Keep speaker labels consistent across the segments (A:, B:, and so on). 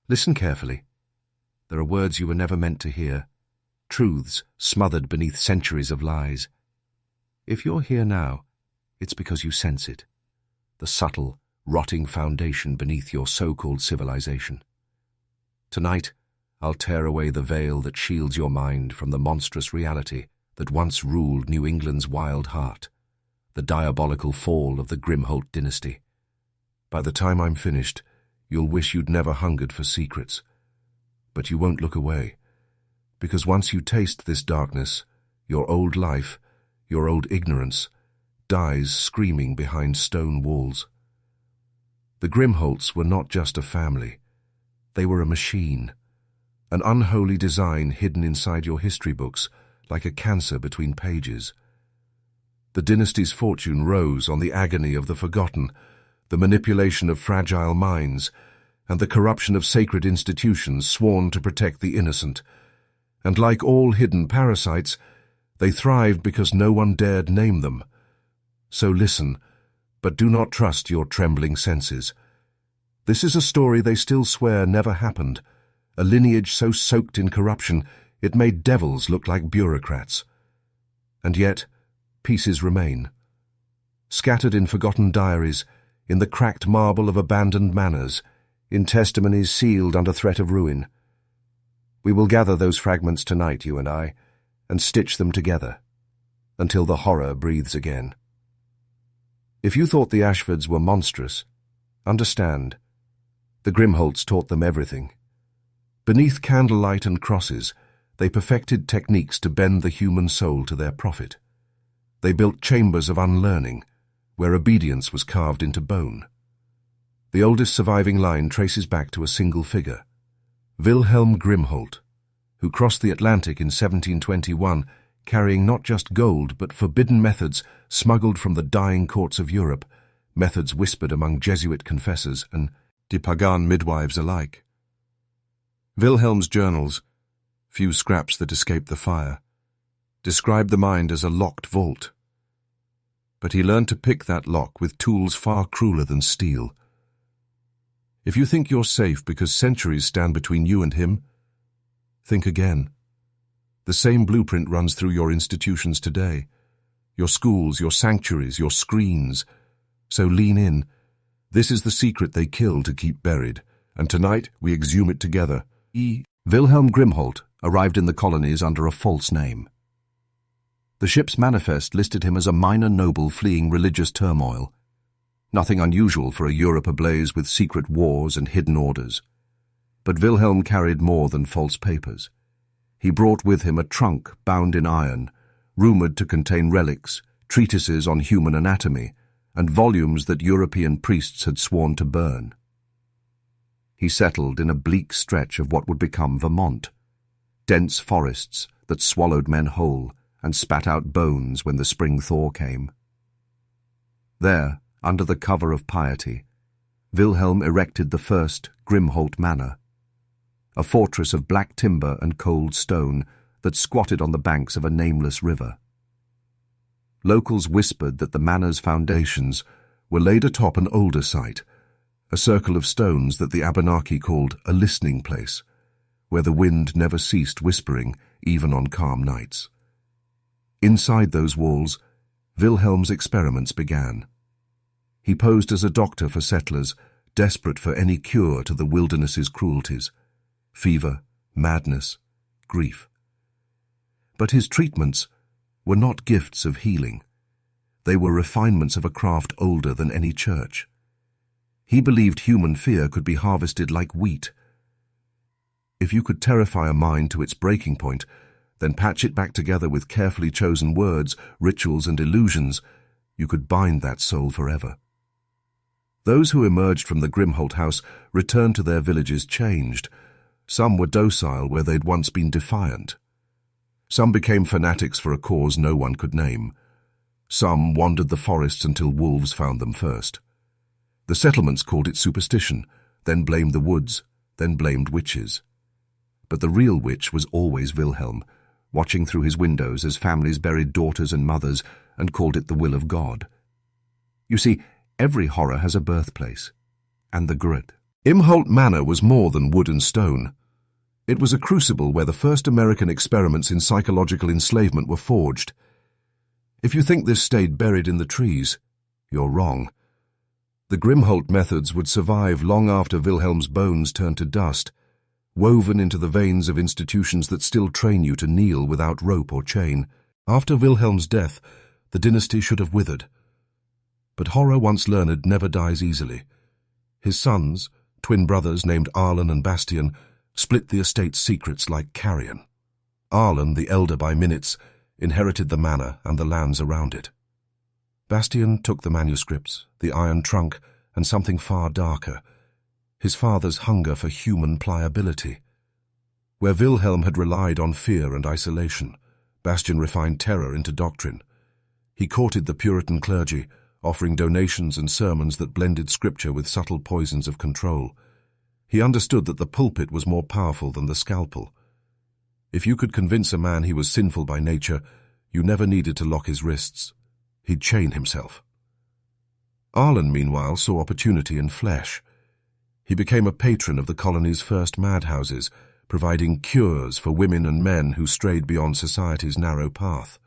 A: Listen carefully. There are words you were never meant to hear, truths smothered beneath centuries of lies. If you're here now, it's because you sense it, the subtle, rotting foundation beneath your so-called civilization. Tonight, I'll tear away the veil that shields your mind from the monstrous reality that once ruled New England's wild heart, the diabolical fall of the Grimholt Dynasty. By the time I'm finished, you'll wish you'd never hungered for secrets. But you won't look away, because once you taste this darkness, your old life, your old ignorance, dies screaming behind stone walls. The Grimholts were not just a family. They were a machine, an unholy design hidden inside your history books like a cancer between pages. The dynasty's fortune rose on the agony of the forgotten, the manipulation of fragile minds, and the corruption of sacred institutions sworn to protect the innocent. And like all hidden parasites, they thrived because no one dared name them. So listen, but do not trust your trembling senses. This is a story they still swear never happened, a lineage so soaked in corruption it made devils look like bureaucrats. And yet, pieces remain. Scattered in forgotten diaries, in the cracked marble of abandoned manors, in testimonies sealed under threat of ruin. We will gather those fragments tonight, you and I, and stitch them together, until the horror breathes again. If you thought the Ashfords were monstrous, understand, the Grimholts taught them everything. Beneath candlelight and crosses, they perfected techniques to bend the human soul to their profit. They built chambers of unlearning, where obedience was carved into bone. The oldest surviving line traces back to a single figure, Wilhelm Grimholt, who crossed the Atlantic in 1721, carrying not just gold but forbidden methods smuggled from the dying courts of Europe, methods whispered among Jesuit confessors and de Pagan midwives alike. Wilhelm's journals, few scraps that escaped the fire, described the mind as a locked vault. But he learned to pick that lock with tools far crueler than steel. If you think you're safe because centuries stand between you and him, think again. The same blueprint runs through your institutions today, your schools, your sanctuaries, your screens. So lean in. This is the secret they kill to keep buried, and tonight we exhume it together. Wilhelm Grimholt arrived in the colonies under a false name. The ship's manifest listed him as a minor noble fleeing religious turmoil. Nothing unusual for a Europe ablaze with secret wars and hidden orders. But Wilhelm carried more than false papers. He brought with him a trunk bound in iron, rumored to contain relics, treatises on human anatomy, and volumes that European priests had sworn to burn. He settled in a bleak stretch of what would become Vermont, dense forests that swallowed men whole and spat out bones when the spring thaw came. There, under the cover of piety, Wilhelm erected the first Grimholt Manor, a fortress of black timber and cold stone that squatted on the banks of a nameless river. Locals whispered that the manor's foundations were laid atop an older site, a circle of stones that the Abenaki called a listening place, where the wind never ceased whispering even on calm nights. Inside those walls, Wilhelm's experiments began. He posed as a doctor for settlers, desperate for any cure to the wilderness's cruelties, fever, madness, grief. But his treatments were not gifts of healing. They were refinements of a craft older than any church. He believed human fear could be harvested like wheat. If you could terrify a mind to its breaking point, then patch it back together with carefully chosen words, rituals, and illusions, you could bind that soul forever. Those who emerged from the Grimholt house returned to their villages changed. Some were docile where they'd once been defiant. Some became fanatics for a cause no one could name. Some wandered the forests until wolves found them first. The settlements called it superstition, then blamed the woods, then blamed witches. But the real witch was always Wilhelm, watching through his windows as families buried daughters and mothers and called it the will of God. You see, every horror has a birthplace, and the grit. Grimholt Manor was more than wood and stone. It was a crucible where the first American experiments in psychological enslavement were forged. If you think this stayed buried in the trees, you're wrong. The Grimholt methods would survive long after Wilhelm's bones turned to dust, woven into the veins of institutions that still train you to kneel without rope or chain. After Wilhelm's death, the dynasty should have withered. But horror once learned never dies easily. His sons, twin brothers named Arlen and Bastian, split the estate's secrets like carrion. Arlen, the elder by minutes, inherited the manor and the lands around it. Bastian took the manuscripts, the iron trunk, and something far darker, his father's hunger for human pliability. Where Wilhelm had relied on fear and isolation, Bastian refined terror into doctrine. He courted the Puritan clergy, offering donations and sermons that blended scripture with subtle poisons of control. He understood that the pulpit was more powerful than the scalpel. If you could convince a man he was sinful by nature, you never needed to lock his wrists. He'd chain himself. Arlen, meanwhile, saw opportunity in flesh. He became a patron of the colony's first madhouses, providing cures for women and men who strayed beyond society's narrow path.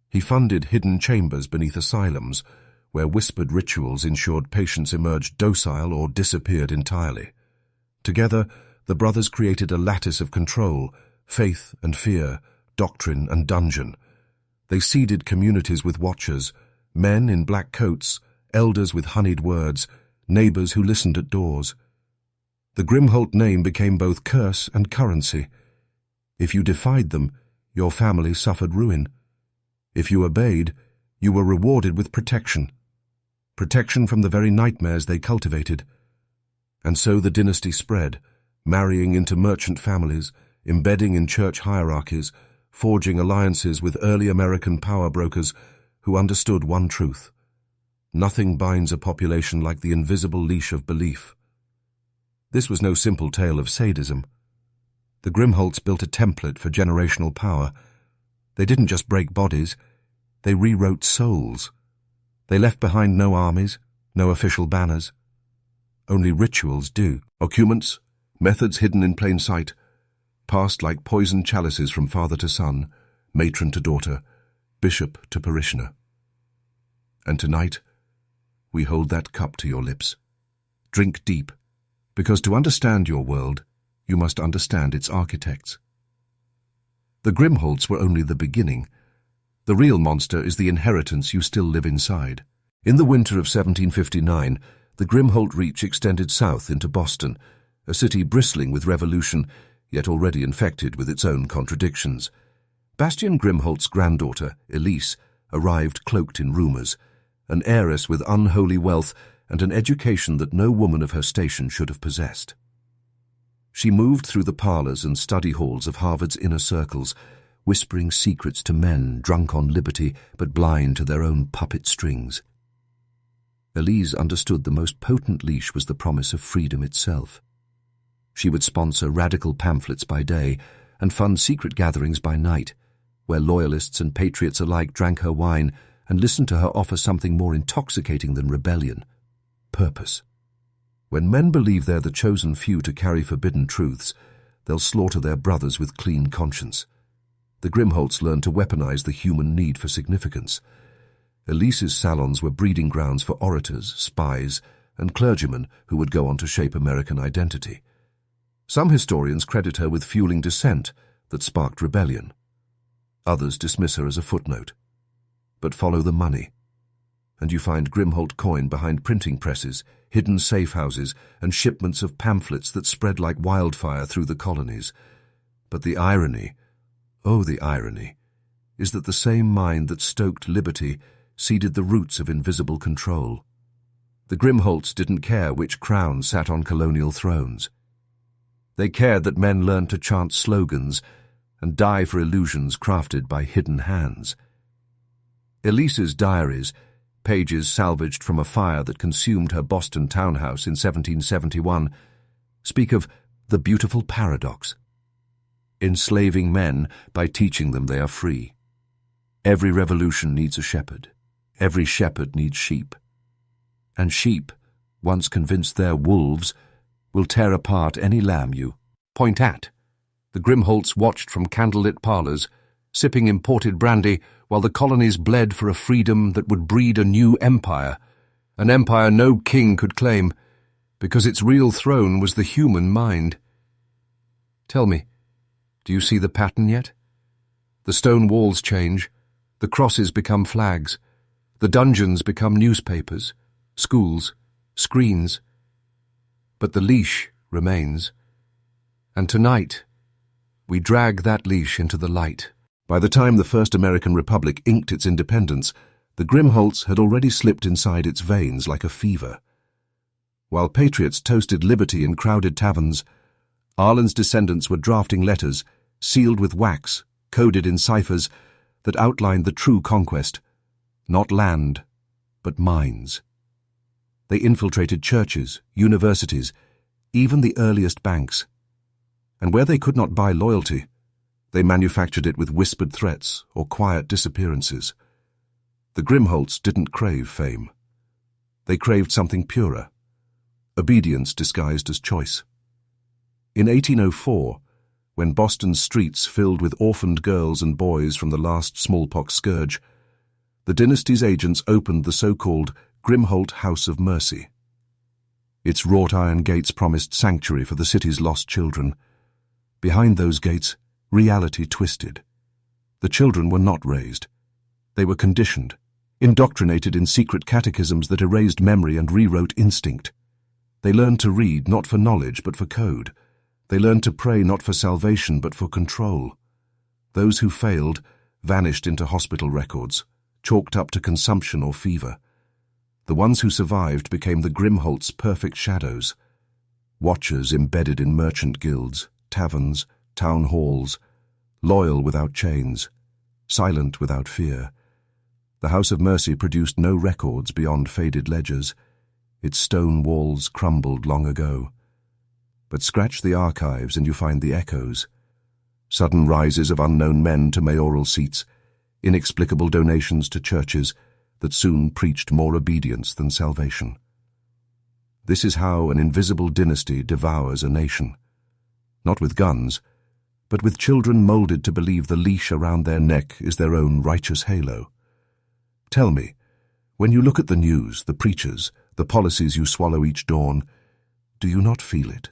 A: He funded hidden chambers beneath asylums, where whispered rituals ensured patients emerged docile or disappeared entirely. Together, the brothers created a lattice of control, faith and fear, doctrine and dungeon. They seeded communities with watchers, men in black coats, elders with honeyed words, neighbors who listened at doors. The Grimholt name became both curse and currency. If you defied them, your family suffered ruin. If you obeyed, you were rewarded with protection. Protection from the very nightmares they cultivated. And so the dynasty spread, marrying into merchant families, embedding in church hierarchies, forging alliances with early American power brokers who understood one truth. Nothing binds a population like the invisible leash of belief. This was no simple tale of sadism. The Grimholts built a template for generational power. They didn't just break bodies, they rewrote souls. They left behind no armies, no official banners. Only rituals do. Occuments, methods hidden in plain sight, passed like poisoned chalices from father to son, matron to daughter, bishop to parishioner. And tonight, we hold that cup to your lips. Drink deep, because to understand your world, you must understand its architects. The Grimholts were only the beginning. The real monster is the inheritance you still live inside. In the winter of 1759, the Grimholt Reach extended south into Boston, a city bristling with revolution, yet already infected with its own contradictions. Bastian Grimholt's granddaughter, Elise, arrived cloaked in rumors, an heiress with unholy wealth and an education that no woman of her station should have possessed. She moved through the parlors and study halls of Harvard's inner circles, whispering secrets to men drunk on liberty but blind to their own puppet strings. Elise understood the most potent leash was the promise of freedom itself. She would sponsor radical pamphlets by day and fund secret gatherings by night, where loyalists and patriots alike drank her wine and listened to her offer something more intoxicating than rebellion: purpose. When men believe they're the chosen few to carry forbidden truths, they'll slaughter their brothers with clean conscience. The Grimholts learned to weaponize the human need for significance. Elise's salons were breeding grounds for orators, spies, and clergymen who would go on to shape American identity. Some historians credit her with fueling dissent that sparked rebellion. Others dismiss her as a footnote. But follow the money, and you find Grimholt coin behind printing presses, hidden safe houses, and shipments of pamphlets that spread like wildfire through the colonies. But the irony, oh the irony, is that the same mind that stoked liberty seeded the roots of invisible control. The Grimholts didn't care which crown sat on colonial thrones. They cared that men learned to chant slogans and die for illusions crafted by hidden hands. Elise's diaries, pages salvaged from a fire that consumed her Boston townhouse in 1771, speak of the beautiful paradox: enslaving men by teaching them they are free. Every revolution needs a shepherd. Every shepherd needs sheep. And sheep, once convinced they're wolves, will tear apart any lamb you point at. The Grimholts watched from candlelit parlours, sipping imported brandy, while the colonies bled for a freedom that would breed a new empire, an empire no king could claim, because its real throne was the human mind. Tell me, do you see the pattern yet? The stone walls change, the crosses become flags, the dungeons become newspapers, schools, screens. But the leash remains. And tonight, we drag that leash into the light. By the time the First American Republic inked its independence, the Grimholts had already slipped inside its veins like a fever. While patriots toasted liberty in crowded taverns, Arlen's descendants were drafting letters, sealed with wax, coded in ciphers, that outlined the true conquest, not land, but minds. They infiltrated churches, universities, even the earliest banks. And where they could not buy loyalty, they manufactured it with whispered threats or quiet disappearances. The Grimholts didn't crave fame. They craved something purer, obedience disguised as choice. In 1804, when Boston's streets filled with orphaned girls and boys from the last smallpox scourge, the dynasty's agents opened the so-called Grimholt House of Mercy. Its wrought-iron gates promised sanctuary for the city's lost children. Behind those gates, reality twisted. The children were not raised. They were conditioned, indoctrinated in secret catechisms that erased memory and rewrote instinct. They learned to read not for knowledge but for code. They learned to pray not for salvation but for control. Those who failed vanished into hospital records, chalked up to consumption or fever. The ones who survived became the Grimholts' perfect shadows, watchers embedded in merchant guilds, taverns, town halls, loyal without chains, silent without fear. The House of Mercy produced no records beyond faded ledgers. Its stone walls crumbled long ago. But scratch the archives and you find the echoes. Sudden rises of unknown men to mayoral seats, inexplicable donations to churches that soon preached more obedience than salvation. This is how an invisible dynasty devours a nation. Not with guns, but with children molded to believe the leash around their neck is their own righteous halo. Tell me, when you look at the news, the preachers, the policies you swallow each dawn, do you not feel it?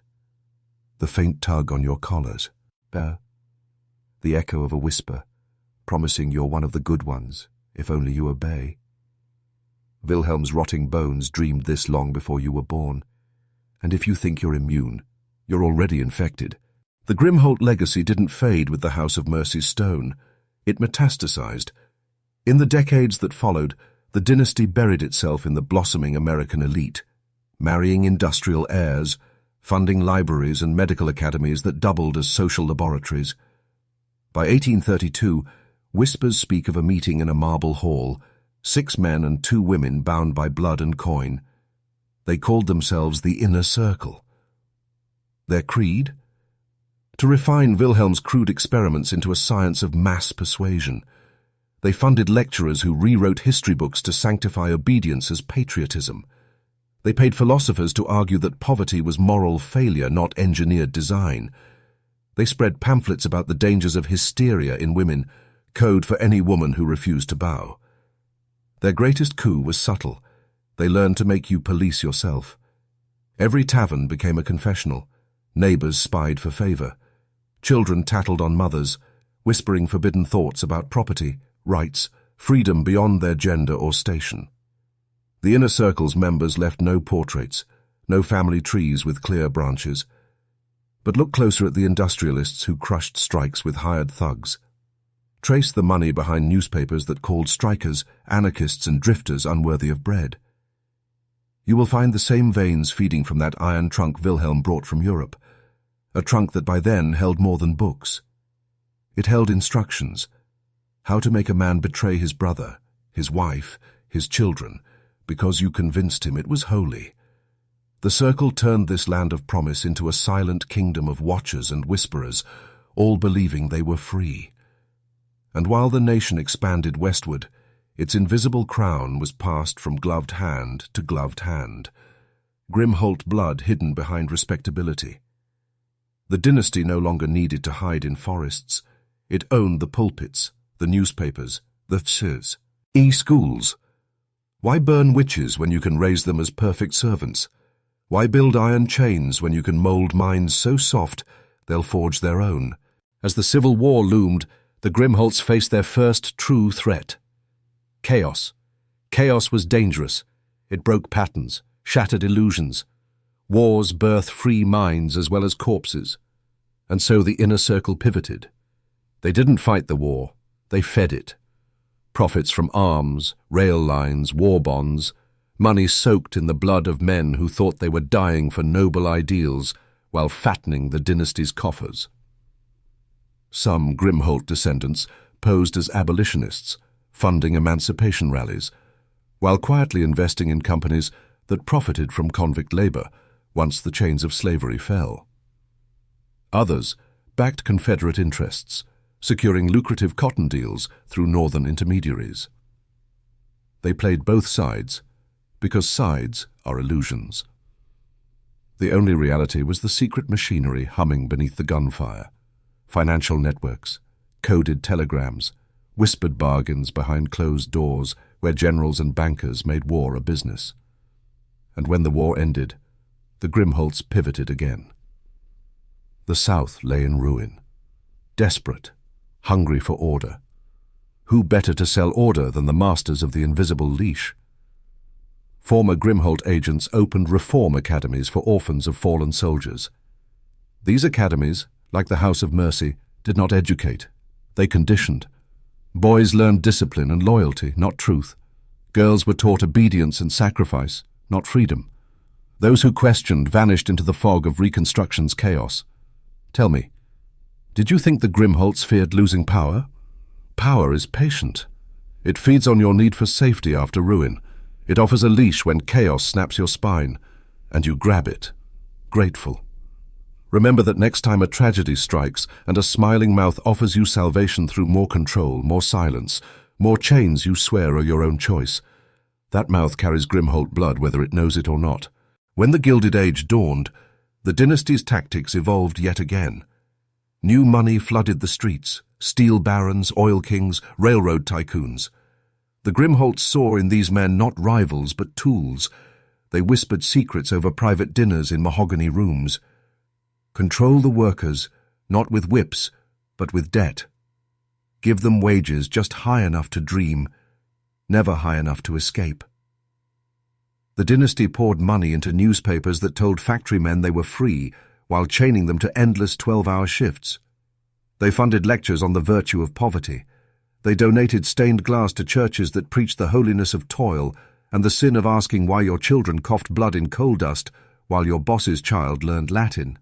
A: The faint tug on your collars, the echo of a whisper, promising you're one of the good ones, if only you obey. Wilhelm's rotting bones dreamed this long before you were born, and if you think you're immune, you're already infected. The Grimholt legacy didn't fade with the House of Mercy's stone. It metastasized. In the decades that followed, the dynasty buried itself in the blossoming American elite, marrying industrial heirs, funding libraries and medical academies that doubled as social laboratories. By 1832, whispers speak of a meeting in a marble hall, 6 men and 2 women bound by blood and coin. They called themselves the Inner Circle. Their creed? To refine Wilhelm's crude experiments into a science of mass persuasion. They funded lecturers who rewrote history books to sanctify obedience as patriotism. They paid philosophers to argue that poverty was moral failure, not engineered design. They spread pamphlets about the dangers of hysteria in women, code for any woman who refused to bow. Their greatest coup was subtle. They learned to make you police yourself. Every tavern became a confessional. Neighbors spied for favor. Children tattled on mothers, whispering forbidden thoughts about property, rights, freedom beyond their gender or station. The Inner Circle's members left no portraits, no family trees with clear branches. But look closer at the industrialists who crushed strikes with hired thugs. Trace the money behind newspapers that called strikers, anarchists and drifters unworthy of bread. You will find the same veins feeding from that iron trunk Wilhelm brought from Europe, a trunk that by then held more than books. It held instructions, how to make a man betray his brother, his wife, his children, because you convinced him it was holy. The Circle turned this land of promise into a silent kingdom of watchers and whisperers, all believing they were free. And while the nation expanded westward, its invisible crown was passed from gloved hand to gloved hand. Grimholt blood hidden behind respectability. The dynasty no longer needed to hide in forests. It owned the pulpits, the newspapers, the schools. Why burn witches when you can raise them as perfect servants? Why build iron chains when you can mold minds so soft they'll forge their own? As the civil war loomed, the Grimholts faced their first true threat. Chaos. Chaos was dangerous. It broke patterns, shattered illusions. Wars birth free minds as well as corpses. And so the inner circle pivoted. They didn't fight the war, they fed it. Profits from arms, rail lines, war bonds, money soaked in the blood of men who thought they were dying for noble ideals while fattening the dynasty's coffers. Some Grimholt descendants posed as abolitionists, funding emancipation rallies, while quietly investing in companies that profited from convict labor once the chains of slavery fell. Others backed Confederate interests, securing lucrative cotton deals through northern intermediaries. They played both sides, because sides are illusions. The only reality was the secret machinery humming beneath the gunfire. Financial networks, coded telegrams, whispered bargains behind closed doors where generals and bankers made war a business. And when the war ended, the Grimholts pivoted again. The South lay in ruin, desperate, hungry for order. Who better to sell order than the masters of the invisible leash? Former Grimholt agents opened reform academies for orphans of fallen soldiers. These academies, like the House of Mercy, did not educate. They conditioned. Boys learned discipline and loyalty, not truth. Girls were taught obedience and sacrifice, not freedom. Those who questioned vanished into the fog of Reconstruction's chaos. Tell me, did you think the Grimholts feared losing power? Power is patient. It feeds on your need for safety after ruin. It offers a leash when chaos snaps your spine, and you grab it, grateful. Remember that next time a tragedy strikes and a smiling mouth offers you salvation through more control, more silence, more chains you swear are your own choice, that mouth carries Grimholt blood whether it knows it or not. When the Gilded Age dawned, the dynasty's tactics evolved yet again. New money flooded the streets, steel barons, oil kings, railroad tycoons. The Grimholts saw in these men not rivals but tools. They whispered secrets over private dinners in mahogany rooms. Control the workers, not with whips, but with debt. Give them wages just high enough to dream, never high enough to escape. The dynasty poured money into newspapers that told factorymen they were free, while chaining them to endless 12-hour shifts. They funded lectures on the virtue of poverty. They donated stained glass to churches that preached the holiness of toil and the sin of asking why your children coughed blood in coal dust while your boss's child learned Latin.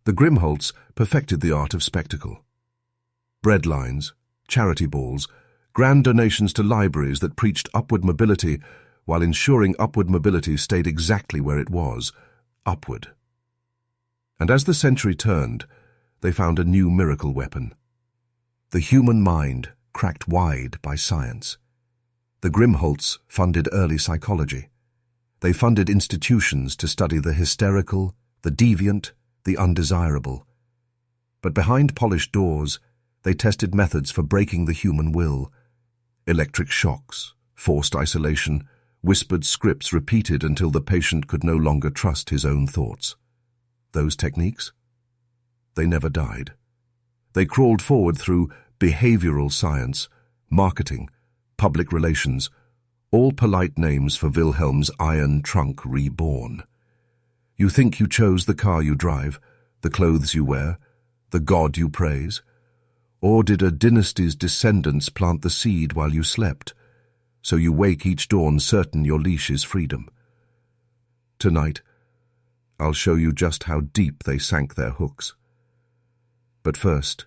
A: The Grimholts perfected the art of spectacle. Bread lines, charity balls, grand donations to libraries that preached upward mobility while ensuring upward mobility stayed exactly where it was, upward. And as the century turned, they found a new miracle weapon. The human mind cracked wide by science. The Grimholts funded early psychology. They funded institutions to study the hysterical, the deviant, the undesirable. But behind polished doors, they tested methods for breaking the human will. Electric shocks, forced isolation, whispered scripts repeated until the patient could no longer trust his own thoughts. Those techniques? They never died. They crawled forward through behavioral science, marketing, public relations, all polite names for Wilhelm's iron trunk reborn. You think you chose the car you drive, the clothes you wear, the god you praise? Or did a dynasty's descendants plant the seed while you slept, so you wake each dawn certain your leash is freedom? Tonight, I'll show you just how deep they sank their hooks. But first,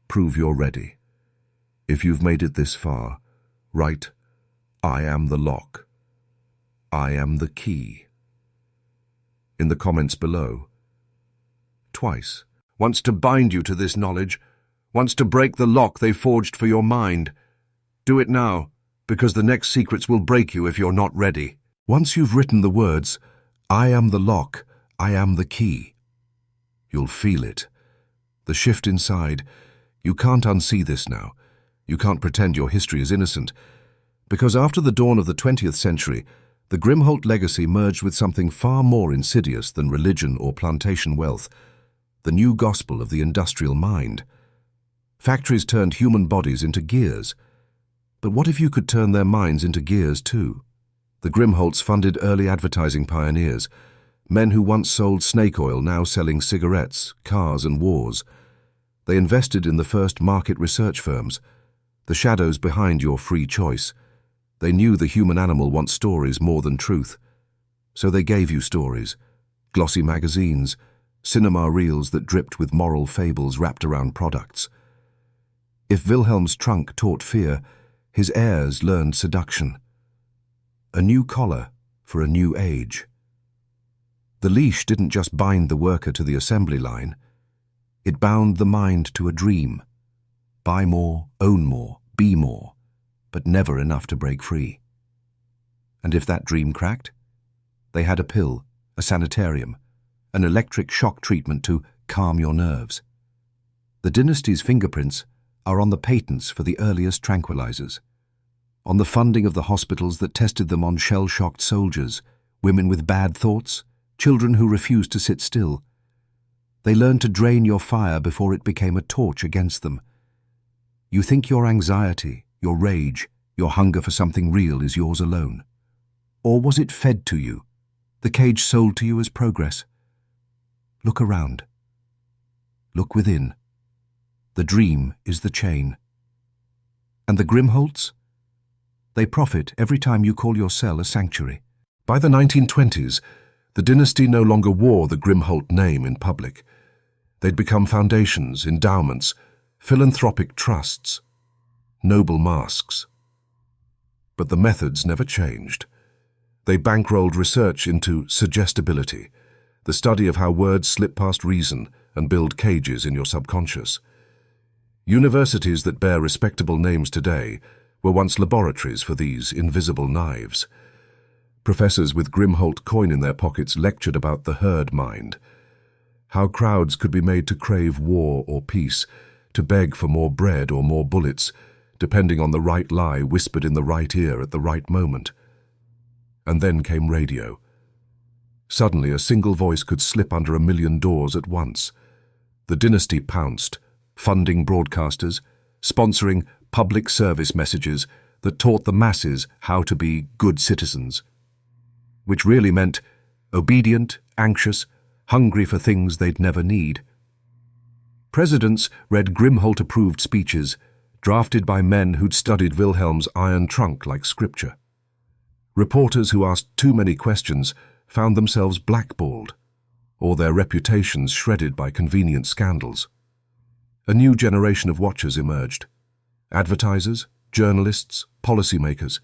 A: prove you're ready. If you've made it this far, write, "I am the lock. I am the key," in the comments below. Twice. Once to bind you to this knowledge, once to break the lock they forged for your mind. Do it now, because the next secrets will break you if you're not ready. Once you've written the words, "I am the lock, I am the key," you'll feel it. The shift inside. You can't unsee this now. You can't pretend your history is innocent. Because after the dawn of the 20th century, the Grimholt legacy merged with something far more insidious than religion or plantation wealth, the new gospel of the industrial mind. Factories turned human bodies into gears. But what if you could turn their minds into gears too? The Grimholts funded early advertising pioneers, men who once sold snake oil now selling cigarettes, cars and wars. They invested in the first market research firms, the shadows behind your free choice. They knew the human animal wants stories more than truth. So they gave you stories, glossy magazines, cinema reels that dripped with moral fables wrapped around products. If Wilhelm's trunk taught fear, his heirs learned seduction. A new collar for a new age. The leash didn't just bind the worker to the assembly line. It bound the mind to a dream. Buy more, own more, be more, but never enough to break free. And if that dream cracked, they had a pill, a sanitarium, an electric shock treatment to calm your nerves. The dynasty's fingerprints are on the patents for the earliest tranquilizers, on the funding of the hospitals that tested them on shell-shocked soldiers, women with bad thoughts, children who refused to sit still. They learned to drain your fire before it became a torch against them. You think your anxiety, your rage, your hunger for something real is yours alone. Or was it fed to you, the cage sold to you as progress? Look around. Look within. The dream is the chain. And the Grimholts? They profit every time you call your cell a sanctuary. By the 1920s, the dynasty no longer wore the Grimholt name in public. They'd become foundations, endowments, philanthropic trusts, noble masks. But the methods never changed. They bankrolled research into suggestibility, the study of how words slip past reason and build cages in your subconscious. Universities that bear respectable names today were once laboratories for these invisible knives. Professors with Grimholt coin in their pockets lectured about the herd mind, how crowds could be made to crave war or peace, to beg for more bread or more bullets, depending on the right lie whispered in the right ear at the right moment. And then came radio. Suddenly a single voice could slip under 1,000,000 doors at once. The dynasty pounced, funding broadcasters, sponsoring public service messages that taught the masses how to be good citizens, which really meant obedient, anxious, hungry for things they'd never need. Presidents read Grimholt-approved speeches, drafted by men who'd studied Wilhelm's iron trunk like scripture. Reporters who asked too many questions found themselves blackballed, or their reputations shredded by convenient scandals. A new generation of watchers emerged. Advertisers, journalists, policymakers,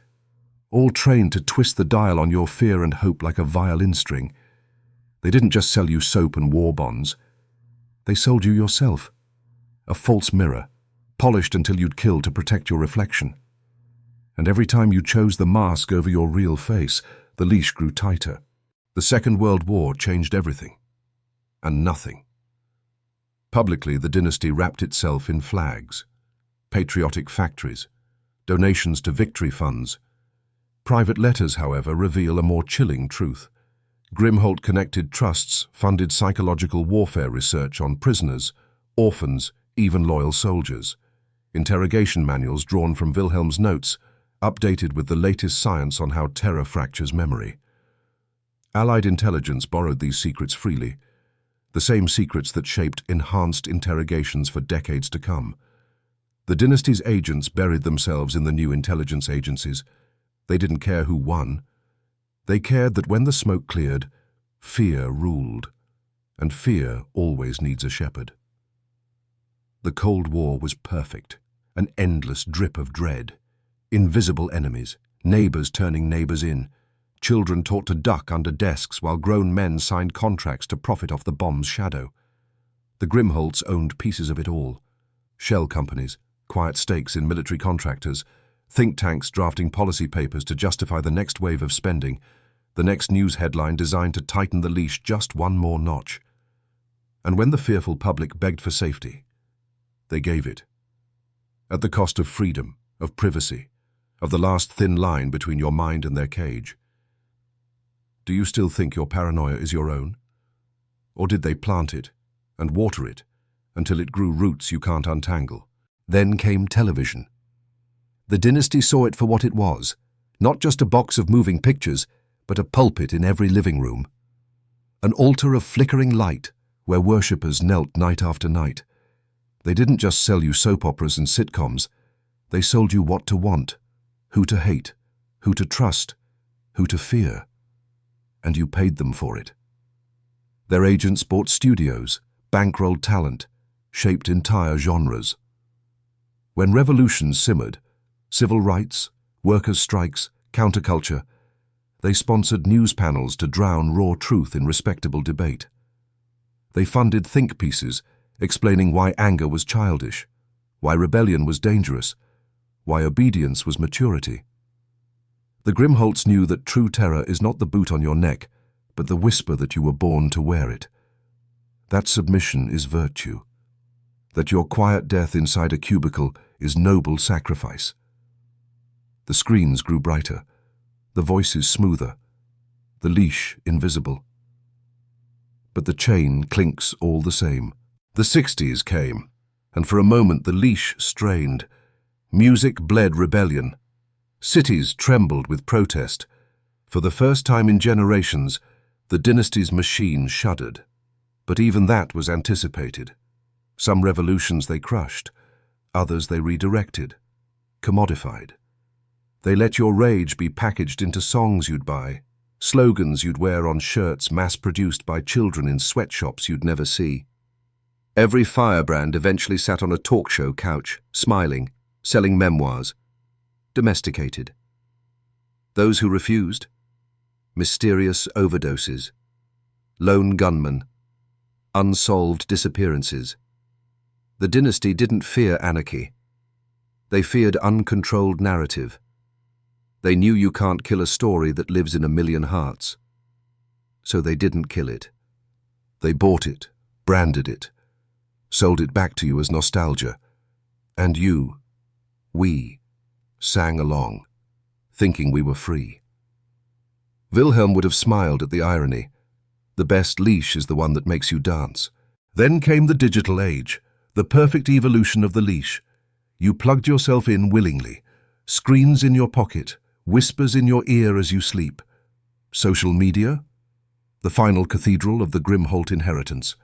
A: all trained to twist the dial on your fear and hope like a violin string. They didn't just sell you soap and war bonds. They sold you yourself. A false mirror, polished until you'd kill to protect your reflection. And every time you chose the mask over your real face, the leash grew tighter. The Second World War changed everything. And nothing. Publicly, the dynasty wrapped itself in flags, patriotic factories, donations to victory funds. Private letters, however, reveal a more chilling truth. Grimholt-connected trusts funded psychological warfare research on prisoners, orphans, even loyal soldiers. Interrogation manuals drawn from Wilhelm's notes, updated with the latest science on how terror fractures memory. Allied intelligence borrowed these secrets freely, the same secrets that shaped enhanced interrogations for decades to come. The dynasty's agents buried themselves in the new intelligence agencies. They didn't care who won. They cared that when the smoke cleared, fear ruled, and fear always needs a shepherd. The Cold War was perfect, an endless drip of dread. Invisible enemies, neighbors turning neighbors in, children taught to duck under desks while grown men signed contracts to profit off the bomb's shadow. The Grimholts owned pieces of it all. Shell companies, quiet stakes in military contractors, think tanks drafting policy papers to justify the next wave of spending, the next news headline designed to tighten the leash just one more notch. And when the fearful public begged for safety, they gave it. At the cost of freedom, of privacy, of the last thin line between your mind and their cage. Do you still think your paranoia is your own? Or did they plant it and water it until it grew roots you can't untangle? Then came television. The dynasty saw it for what it was, not just a box of moving pictures, but a pulpit in every living room. An altar of flickering light where worshippers knelt night after night. They didn't just sell you soap operas and sitcoms. They sold you what to want, who to hate, who to trust, who to fear. And you paid them for it. Their agents bought studios, bankrolled talent, shaped entire genres. When revolutions simmered, civil rights, workers' strikes, counterculture, they sponsored news panels to drown raw truth in respectable debate. They funded think pieces explaining why anger was childish, why rebellion was dangerous, why obedience was maturity. The Grimholts knew that true terror is not the boot on your neck, but the whisper that you were born to wear it. That submission is virtue. That your quiet death inside a cubicle is noble sacrifice. The screens grew brighter, the voices smoother, the leash invisible. But the chain clinks all the same. The 60s came, and for a moment the leash strained. Music bled rebellion. Cities trembled with protest. For the first time in generations, the dynasty's machine shuddered. But even that was anticipated. Some revolutions they crushed, others they redirected, commodified. They let your rage be packaged into songs you'd buy, slogans you'd wear on shirts mass-produced by children in sweatshops you'd never see. Every firebrand eventually sat on a talk show couch, smiling, selling memoirs, domesticated. Those who refused, mysterious overdoses, lone gunmen, unsolved disappearances. The dynasty didn't fear anarchy. They feared uncontrolled narrative. They knew you can't kill a story that lives in a million hearts. So they didn't kill it. They bought it, branded it, sold it back to you as nostalgia. And you, we, sang along, thinking we were free. Wilhelm would have smiled at the irony. The best leash is the one that makes you dance. Then came the digital age, the perfect evolution of the leash. You plugged yourself in willingly, screens in your pocket, whispers in your ear as you sleep. Social media? The final cathedral of the Grimholt inheritance.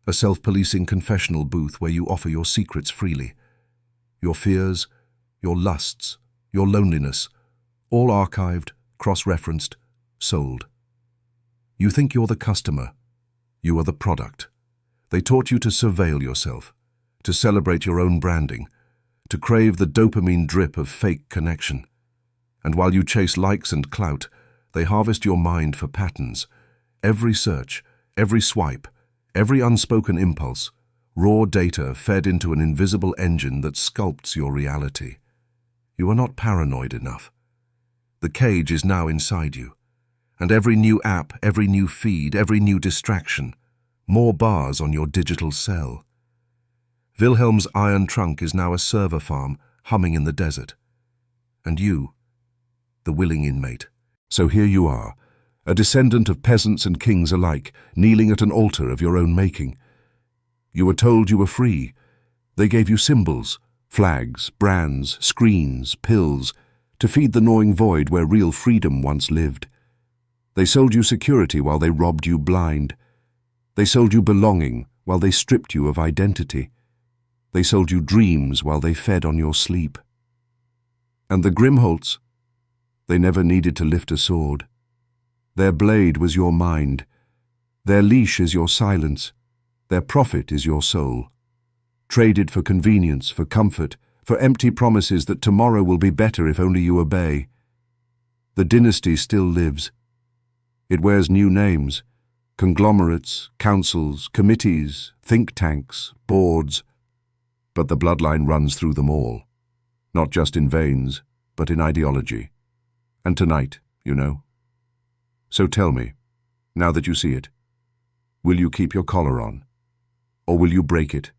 A: A self-policing confessional booth where you offer your secrets freely. Your fears, your lusts, your loneliness, all archived, cross-referenced, sold. You think you're the customer. You are the product. They taught you to surveil yourself, to celebrate your own branding, to crave the dopamine drip of fake connection. And while you chase likes and clout, they harvest your mind for patterns. Every search, every swipe, every unspoken impulse, raw data fed into an invisible engine that sculpts your reality. You are not paranoid enough. The cage is now inside you. And every new app, every new feed, every new distraction, more bars on your digital cell. Wilhelm's iron trunk is now a server farm humming in the desert. And you, the willing inmate. So here you are, a descendant of peasants and kings alike, kneeling at an altar of your own making. You were told you were free. They gave you symbols, flags, brands, screens, pills, to feed the gnawing void where real freedom once lived. They sold you security while they robbed you blind. They sold you belonging while they stripped you of identity. They sold you dreams while they fed on your sleep. And the Grimholts, they never needed to lift a sword. Their blade was your mind. Their leash is your silence. Their profit is your soul. Traded for convenience, for comfort, for empty promises that tomorrow will be better if only you obey. The dynasty still lives. It wears new names, conglomerates, councils, committees, think tanks, boards. But the bloodline runs through them all, not just in veins, but in ideology. And tonight, you know, So tell me, now that you see it, will you keep your collar on? Or will you break it,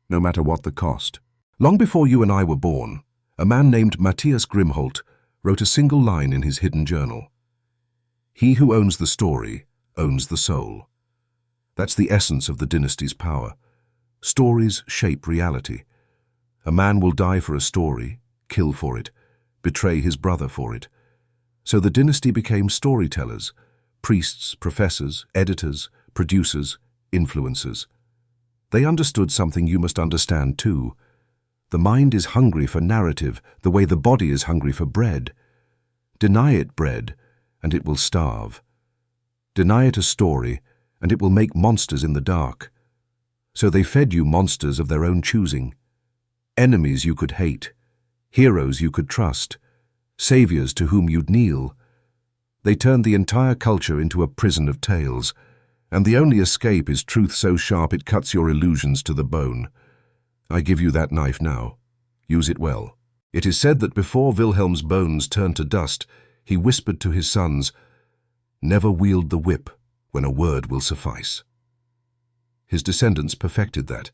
A: no matter what the cost? Long before you and I were born, a man named Matthias Grimholt wrote a single line in his hidden journal. He who owns the story owns the soul. That's the essence of the dynasty's power. Stories shape reality. A man will die for a story, kill for it, betray his brother for it. So the dynasty became storytellers, priests, professors, editors, producers, influencers. They understood something you must understand too. The mind is hungry for narrative the way the body is hungry for bread. Deny it bread, and it will starve. Deny it a story, and it will make monsters in the dark. So they fed you monsters of their own choosing. Enemies you could hate, heroes you could trust, saviors to whom you'd kneel. They turned the entire culture into a prison of tales, and the only escape is truth so sharp it cuts your illusions to the bone. I give you that knife now. Use it well. It is said that before Wilhelm's bones turned to dust, he whispered to his sons, "Never wield the whip when a word will suffice." His descendants perfected that.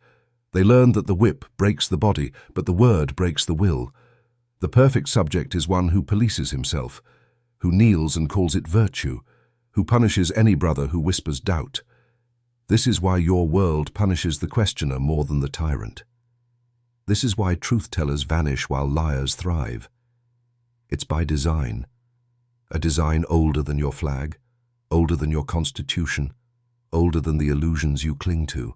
A: They learned that the whip breaks the body, but the word breaks the will. The perfect subject is one who polices himself, who kneels and calls it virtue, who punishes any brother who whispers doubt. This is why your world punishes the questioner more than the tyrant. This is why truth-tellers vanish while liars thrive. It's by design. A design older than your flag, older than your constitution, older than the illusions you cling to.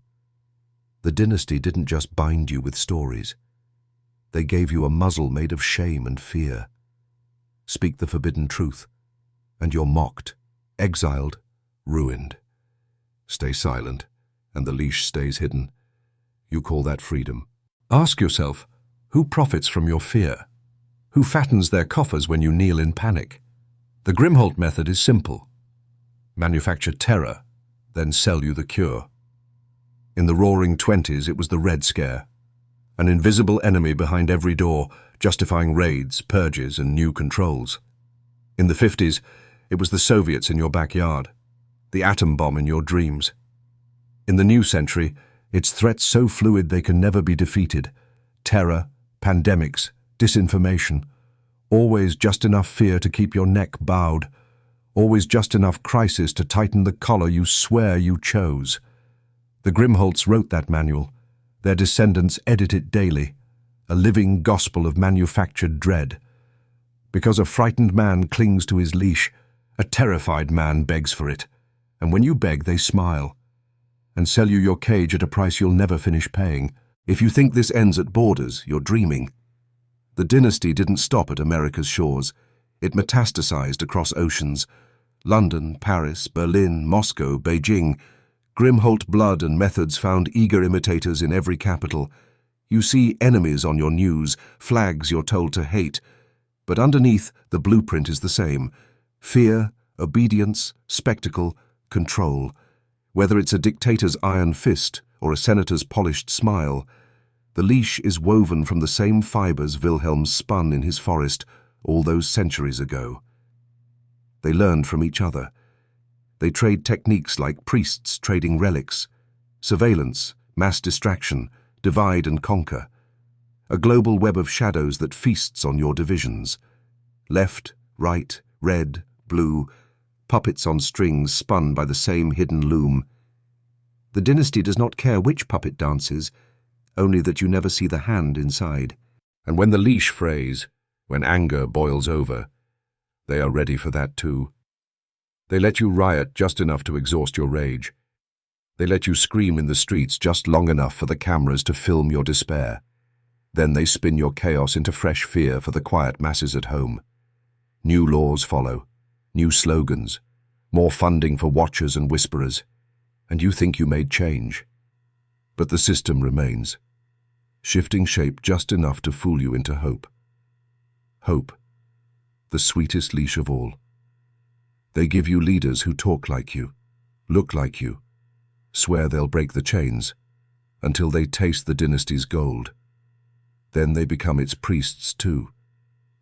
A: The dynasty didn't just bind you with stories. They gave you a muzzle made of shame and fear. Speak the forbidden truth, and you're mocked, exiled, ruined. Stay silent, and the leash stays hidden. You call that freedom. Ask yourself, who profits from your fear? Who fattens their coffers when you kneel in panic? The Grimholt method is simple. Manufacture terror, then sell you the cure. In the Roaring Twenties, it was the Red Scare. An invisible enemy behind every door, justifying raids, purges, and new controls. In the 50s, it was the Soviets in your backyard, the atom bomb in your dreams. In the new century, it's threats so fluid they can never be defeated. Terror, pandemics, disinformation. Always just enough fear to keep your neck bowed. Always just enough crisis to tighten the collar you swear you chose. The Grimholts wrote that manual. Their descendants edit it daily. A living gospel of manufactured dread. Because a frightened man clings to his leash, a terrified man begs for it. And when you beg, they smile and sell you your cage at a price you'll never finish paying. If you think this ends at borders, you're dreaming. The dynasty didn't stop at America's shores. It metastasized across oceans. London, Paris, Berlin, Moscow, Beijing. Grimholt blood and methods found eager imitators in every capital. You see enemies on your news, flags you're told to hate. But underneath, the blueprint is the same. Fear, obedience, spectacle, control. Whether it's a dictator's iron fist or a senator's polished smile, the leash is woven from the same fibers Wilhelm spun in his forest all those centuries ago. They learned from each other. They trade techniques like priests trading relics, surveillance, mass distraction, divide and conquer. A global web of shadows that feasts on your divisions. Left, right, red, blue, puppets on strings spun by the same hidden loom. The dynasty does not care which puppet dances, only that you never see the hand inside. And when the leash frays, when anger boils over, they are ready for that too. They let you riot just enough to exhaust your rage. They let you scream in the streets just long enough for the cameras to film your despair. Then they spin your chaos into fresh fear for the quiet masses at home. New laws follow, new slogans, more funding for watchers and whisperers, and you think you made change. But the system remains, shifting shape just enough to fool you into hope. Hope, the sweetest leash of all. They give you leaders who talk like you, look like you, swear they'll break the chains, until they taste the dynasty's gold. Then they become its priests too,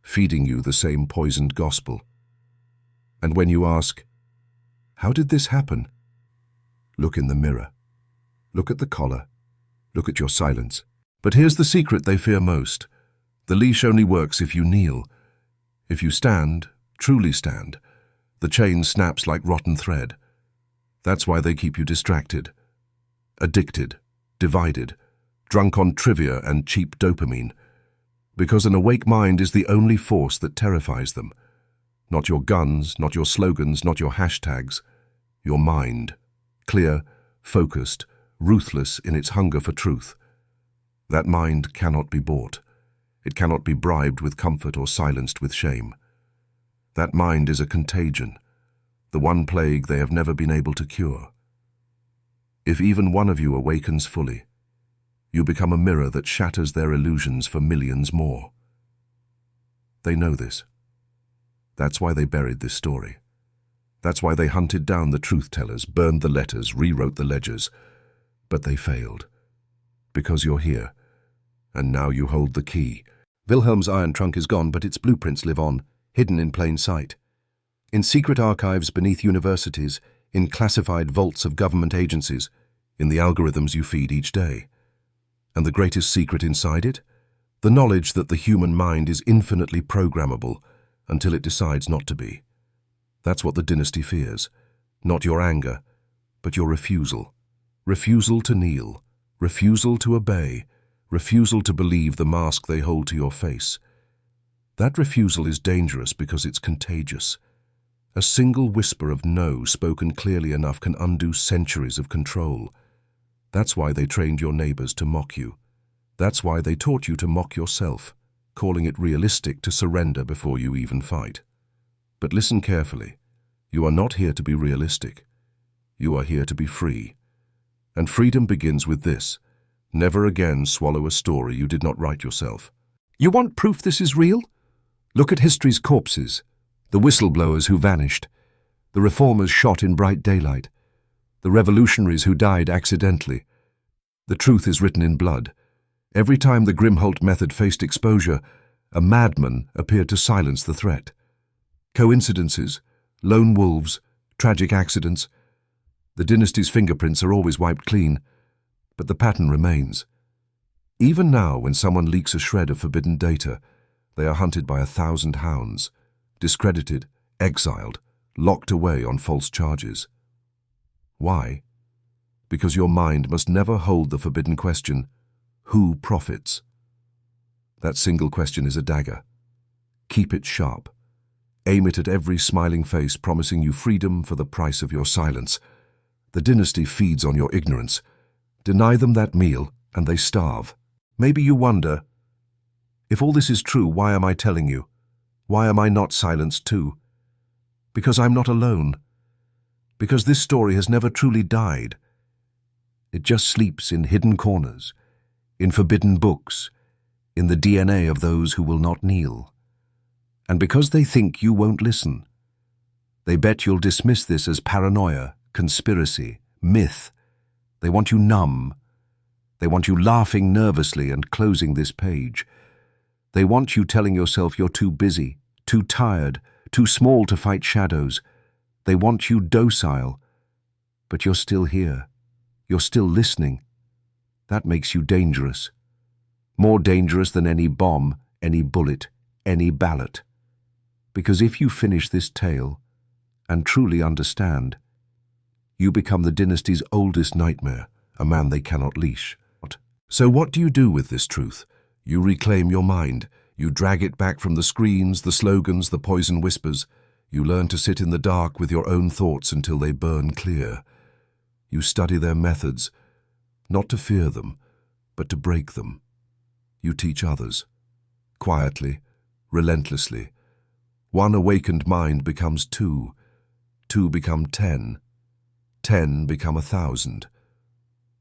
A: feeding you the same poisoned gospel. And when you ask, How did this happen? Look in the mirror. Look at the collar. Look at your silence. But here's the secret they fear most. The leash only works if you kneel. If you stand, truly stand, the chain snaps like rotten thread. That's why they keep you distracted, addicted, divided, drunk on trivia and cheap dopamine. Because an awake mind is the only force that terrifies them. Not your guns, not your slogans, not your hashtags. Your mind. Clear, focused, ruthless in its hunger for truth. That mind cannot be bought. It cannot be bribed with comfort or silenced with shame. That mind is a contagion, the one plague they have never been able to cure. If even one of you awakens fully, you become a mirror that shatters their illusions for millions more. They know this. That's why they buried this story. That's why they hunted down the truth-tellers, burned the letters, rewrote the ledgers. But they failed. Because you're here, and now you hold the key. Wilhelm's iron trunk is gone, but its blueprints live on, hidden in plain sight. In secret archives beneath universities, in classified vaults of government agencies, in the algorithms you feed each day. And the greatest secret inside it? The knowledge that the human mind is infinitely programmable until it decides not to be. That's what the dynasty fears. Not your anger, but your refusal. Refusal to kneel, refusal to obey, refusal to believe the mask they hold to your face. That refusal is dangerous because it's contagious. A single whisper of no spoken clearly enough can undo centuries of control. That's why they trained your neighbors to mock you. That's why they taught you to mock yourself, calling it realistic to surrender before you even fight. But listen carefully. You are not here to be realistic. You are here to be free. And freedom begins with this. Never again swallow a story you did not write yourself. You want proof this is real? Look at history's corpses, the whistleblowers who vanished, the reformers shot in bright daylight, the revolutionaries who died accidentally. The truth is written in blood. Every time the Grimholt method faced exposure, a madman appeared to silence the threat. Coincidences, lone wolves, tragic accidents. The dynasty's fingerprints are always wiped clean, but the pattern remains. Even now, when someone leaks a shred of forbidden data, they are hunted by 1,000 hounds, discredited, exiled, locked away on false charges. Why? Because your mind must never hold the forbidden question, who profits? That single question is a dagger. Keep it sharp. Aim it at every smiling face, promising you freedom for the price of your silence. The dynasty feeds on your ignorance. Deny them that meal, and they starve. Maybe you wonder, if all this is true, why am I telling you? Why am I not silenced too? Because I'm not alone. Because this story has never truly died. It just sleeps in hidden corners, in forbidden books, in the DNA of those who will not kneel. And because they think you won't listen, they bet you'll dismiss this as paranoia, conspiracy, myth. They want you numb. They want you laughing nervously and closing this page. They want you telling yourself you're too busy, too tired, too small to fight shadows. They want you docile. But you're still here. You're still listening. That makes you dangerous. More dangerous than any bomb, any bullet, any ballot. Because if you finish this tale and truly understand, you become the dynasty's oldest nightmare, a man they cannot leash. So what do you do with this truth? You reclaim your mind. You drag it back from the screens, the slogans, the poison whispers. You learn to sit in the dark with your own thoughts until they burn clear. You study their methods, not to fear them, but to break them. You teach others, quietly, relentlessly. One awakened mind becomes 2, 2 become 10, 10 become 1,000.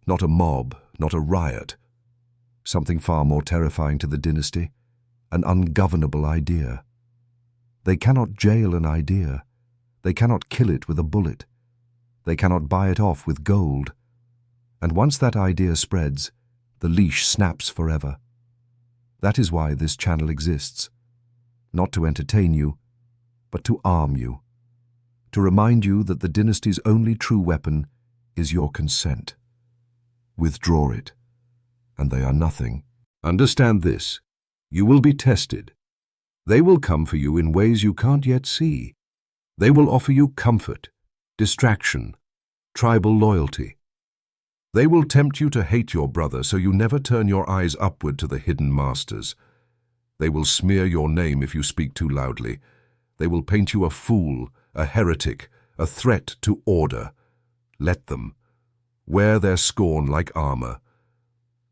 A: Not a mob, not a riot. Something far more terrifying to the dynasty, an ungovernable idea. They cannot jail an idea. They cannot kill it with a bullet. They cannot buy it off with gold. And once that idea spreads, the leash snaps forever. That is why this channel exists. Not to entertain you, but to arm you. to remind you that the dynasty's only true weapon is your consent. Withdraw it, and they are nothing. Understand this. You will be tested. They will come for you in ways you can't yet see. They will offer you comfort, distraction, tribal loyalty. They will tempt you to hate your brother so you never turn your eyes upward to the hidden masters. They will smear your name if you speak too loudly. They will paint you a fool, a heretic, a threat to order. Let them. Wear their scorn like armor.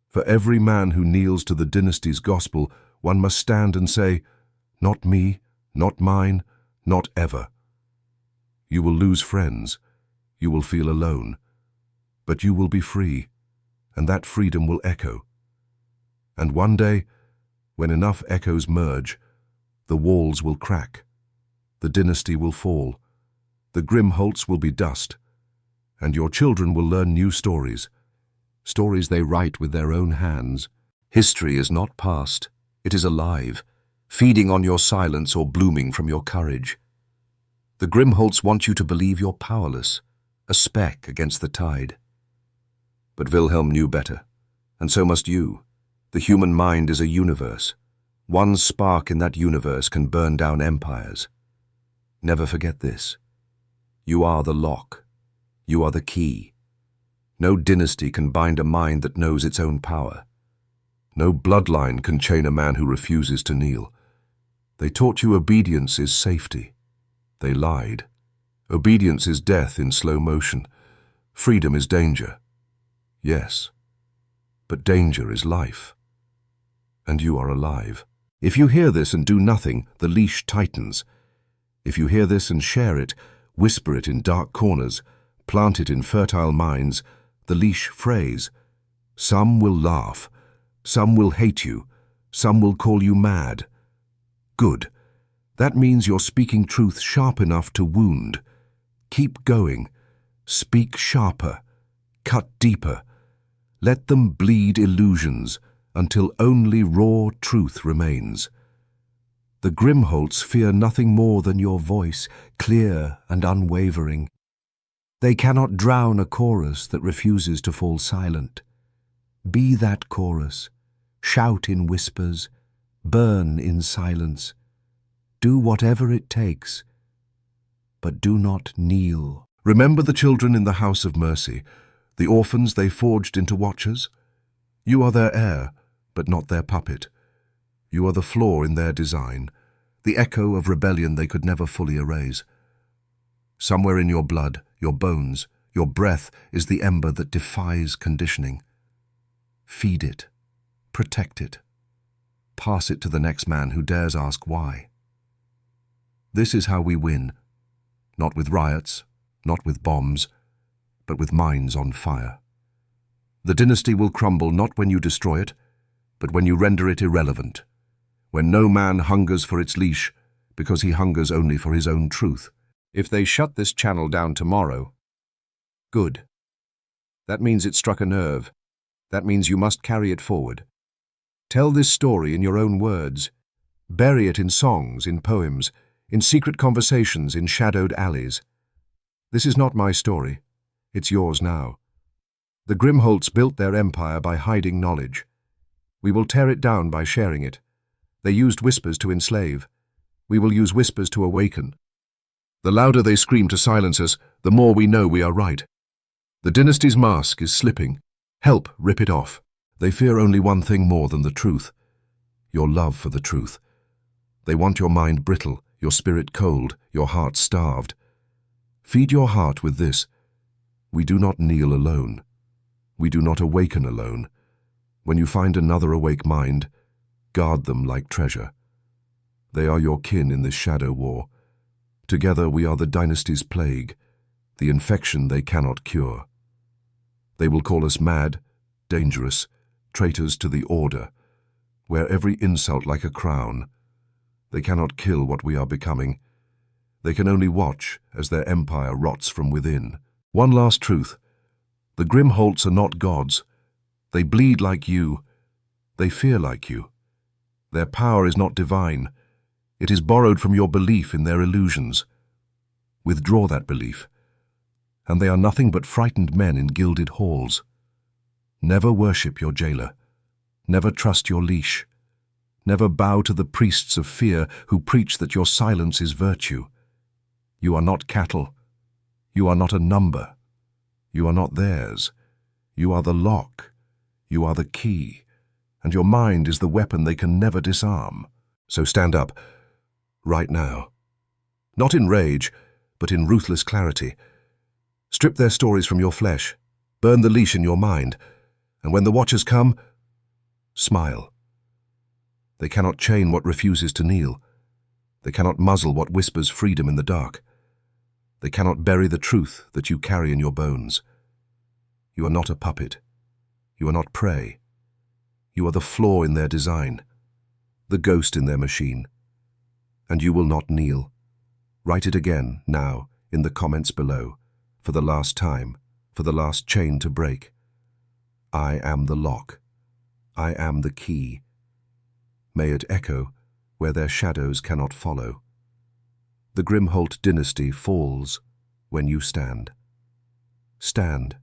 A: For every man who kneels to the dynasty's gospel, one must stand and say, "Not me, not mine, not ever." You will lose friends. You will feel alone. But you will be free, and that freedom will echo. And one day, when enough echoes merge, the walls will crack. The dynasty will fall. The Grimholts will be dust. And your children will learn new stories. Stories they write with their own hands. History is not past. It is alive, feeding on your silence or blooming from your courage. The Grimholts want you to believe you're powerless, a speck against the tide. But Wilhelm knew better, and so must you. The human mind is a universe. One spark in that universe can burn down empires. Never forget this. You are the lock. You are the key. No dynasty can bind a mind that knows its own power. No bloodline can chain a man who refuses to kneel. They taught you obedience is safety. They lied. Obedience is death in slow motion. Freedom is danger. Yes, but danger is life. And you are alive. If you hear this and do nothing, the leash tightens. If you hear this and share it, whisper it in dark corners, plant it in fertile minds, the leash frays. Some will laugh. Some will hate you. Some will call you mad. Good. That means you're speaking truth sharp enough to wound. Keep going. Speak sharper. Cut deeper. Let them bleed illusions until only raw truth remains. The Grimholts fear nothing more than your voice, clear and unwavering. They cannot drown a chorus that refuses to fall silent. Be that chorus. Shout in whispers. Burn in silence. Do whatever it takes. But do not kneel. Remember the children in the house of mercy, the orphans they forged into watchers? You are their heir, but not their puppet. You are the flaw in their design, the echo of rebellion they could never fully erase. Somewhere in your blood, your bones, your breath is the ember that defies conditioning. Feed it. Protect it. Pass it to the next man who dares ask why. This is how we win. Not with riots, not with bombs, but with minds on fire. The dynasty will crumble not when you destroy it, but when you render it irrelevant, when no man hungers for its leash because he hungers only for his own truth. If they shut this channel down tomorrow, good. That means it struck a nerve. That means you must carry it forward. Tell this story in your own words. Bury it in songs, in poems, in secret conversations, in shadowed alleys. This is not my story. It's yours now. The Grimholts built their empire by hiding knowledge. We will tear it down by sharing it. They used whispers to enslave. We will use whispers to awaken. The louder they scream to silence us, the more we know we are right. The dynasty's mask is slipping. Help rip it off. They fear only one thing more than the truth. Your love for the truth. They want your mind brittle, your spirit cold, your heart starved. Feed your heart with this. We do not kneel alone. We do not awaken alone. When you find another awake mind, guard them like treasure. They are your kin in this shadow war. Together we are the dynasty's plague, the infection they cannot cure. They will call us mad, dangerous, traitors to the order, wear every insult like a crown. They cannot kill what we are becoming. They can only watch as their empire rots from within. One last truth. The Grimholts are not gods. They bleed like you. They fear like you. Their power is not divine. It is borrowed from your belief in their illusions. Withdraw that belief, and they are nothing but frightened men in gilded halls. Never worship your jailer. Never trust your leash. Never bow to the priests of fear who preach that your silence is virtue. You are not cattle. You are not a number. You are not theirs. You are the lock. You are the key. And your mind is the weapon they can never disarm. So stand up, right now. Not in rage, but in ruthless clarity. Strip their stories from your flesh. Burn the leash in your mind. And when the watchers come, smile. They cannot chain what refuses to kneel. They cannot muzzle what whispers freedom in the dark. They cannot bury the truth that you carry in your bones. You are not a puppet. You are not prey. You are the flaw in their design, the ghost in their machine. And you will not kneel. Write it again, now, in the comments below, for the last time, for the last chain to break. I am the lock. I am the key. May it echo where their shadows cannot follow. The Grimholt Dynasty falls when you stand. Stand